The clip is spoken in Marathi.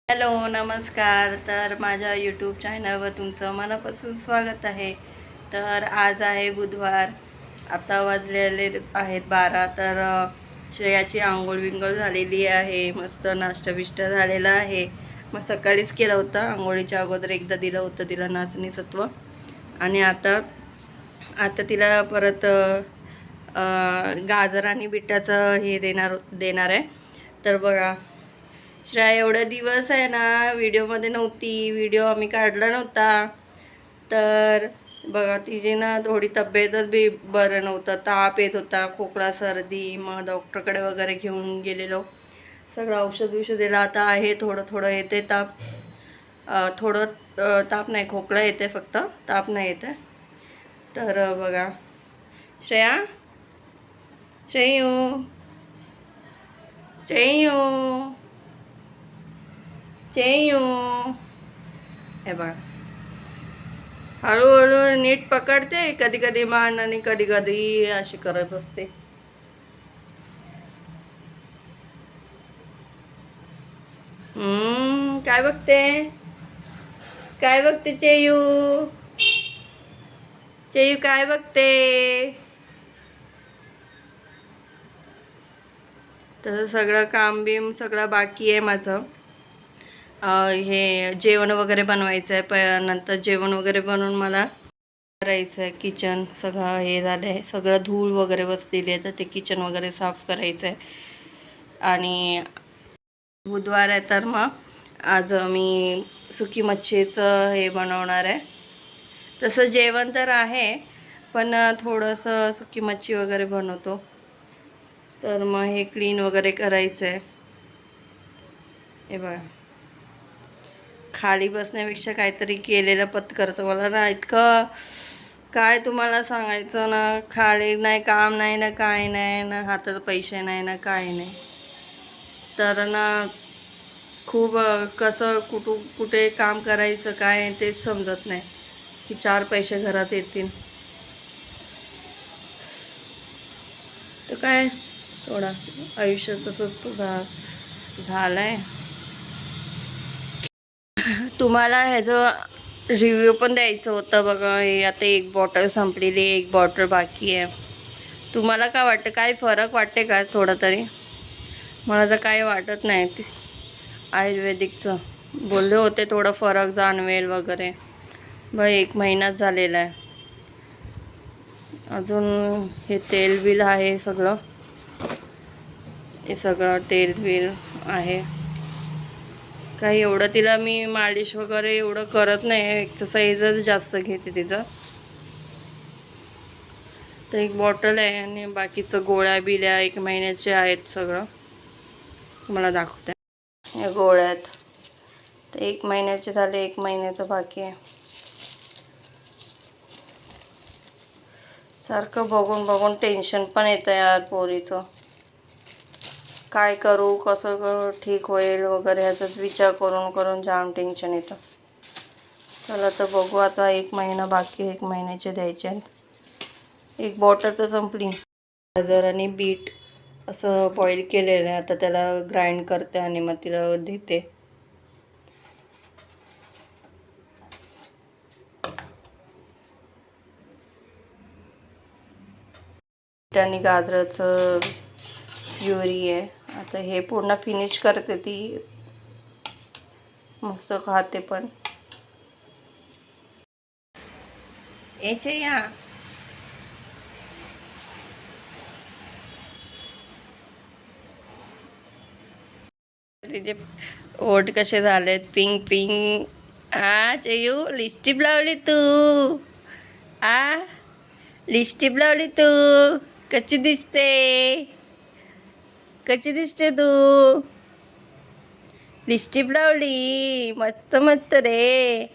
हॅलो नमस्कार. तर माझ्या यूट्यूब चॅनलवर तुमचं मनापासून स्वागत आहे. तर आज आहे बुधवार. आता वाजलेले आहेत 12. तर श्रेयाची आंघोळ विंघोळ झालेली आहे. मस्त नाश्ता बिष्टा झालेला आहे. मग सकाळीच केलं होतं. आंघोळीच्या अगोदर एकदा दिलं होतं तिला नाचणी सत्व. आणि आता तिला परत गाजर आणि बिटाचं हे देणार आहे. तर बघा, श्रेया एवढे दिवस आहे ना व्हिडिओमध्ये नव्हती. व्हिडिओ आम्ही काढला नव्हता. तर बघा, तिची ना थोडी तब्येतच बरं नव्हतं. ताप येत होता, खोकला सर्दी. मग डॉक्टरकडे वगैरे घेऊन गेलेलो. सगळं औषध दिलं. आता आहे थोडं थोडं येते ताप. ताप नाही, खोकला येते फक्त, ताप नाही येते. तर बघा, श्रेया श्रेयू श्रेयू चेयू, हे बघ, हळूहळू नीट पकडते. कधी कधी मान आणि कधी कधी अशी करत असते. काय बघते, काय बघते चेयू, चेयू काय बघते. तर सगळं काम बिम सगळं बाकी आहे माझं. हे जेवण वगैरे बनवायचं आहे. नंतर जेवण वगैरे बनवून मला करायचं आहे. किचन सगळं हे झालं आहे. सगळं धूळ वगैरे बसलेली आहे. तर ते किचन वगैरे साफ करायचं आहे. आणि बुधवार आहे तर मग आज मी सुकी मच्छीचं हे बनवणार आहे. तसं जेवण तर आहे, पण थोडंसं सुकी मच्छी वगैरे बनवतो. तर मग हे क्लीन वगैरे करायचं आहे. हे बघा, खाली बसण्यापेक्षा काहीतरी केलेलं पत्करतं. मला ना इतकं काय तुम्हाला सांगायचं ना, खाली नाही, काम नाही ना, काय नाही ना, हातात पैसे नाही ना, काय नाही. तर ना खूप कसं कुठे काम करायचं काय तेच समजत नाही, की 4 पैसे घरात येतील. तर काय, थोडा आयुष्य तसंच झालं आहे. तुम्हाला ह्याचं रिव्ह्यू पण द्यायचं होतं बघा. हे आता एक बॉटल संपलेली, एक बॉटल बाकी आहे. तुम्हाला काय वाटतं, काय फरक वाटते का थोडा तरी? मला तर काही वाटत नाही. आयुर्वेदिकचं बोलले होते थोडं फरक जाणवेल वगैरे. बघ, 1 महिनाच झालेला आहे. अजून हे तेल बिल आहे सगळं. हे सगळं तेल बिल आहे. काही एवढं तिला मी मालिश वगैरे एवढं करत नाही. एक्सरसाइजच जास्त घेते तिचं. तर एक बॉटल आहे आणि बाकीचं गोळ्या बिल्या 1 महिन्याचे आहेत सगळं. तुम्हाला दाखवते. या गोळ्या आहेत. तर 1 महिन्याचे झाले, 1 महिन्याचं बाकी आहे. सारखं बघून बघून टेन्शन पण येतं यार पोरीचं. काय करू, कसं करू, ठीक होईल वगैरे ह्याचाच विचार करून करून जाम टेन्शन येतं. चला तर बघू. आता 1 महिना बाकी, 1 महिन्याचे द्यायचे आहेत. एक बॉटल तर संपली. गाजर आणि बीट असं बॉईल केलेलं आहे. आता त्याला ग्राइंड करते आणि मग तिला देते. आणि गाजराचं प्युरी आहे. आता हे पूर्ण फिनिश करते ती. मस्त खाते पण. याचे या तिचे ओठ कसे झालेत, पिंक पिंक. चेयू, लिपस्टिक लावली तू. लिपस्टिक लावली तू. कशी दिसते, कशी दिसते तू. लिपस्टिक लावली, मस्त मस्त रे.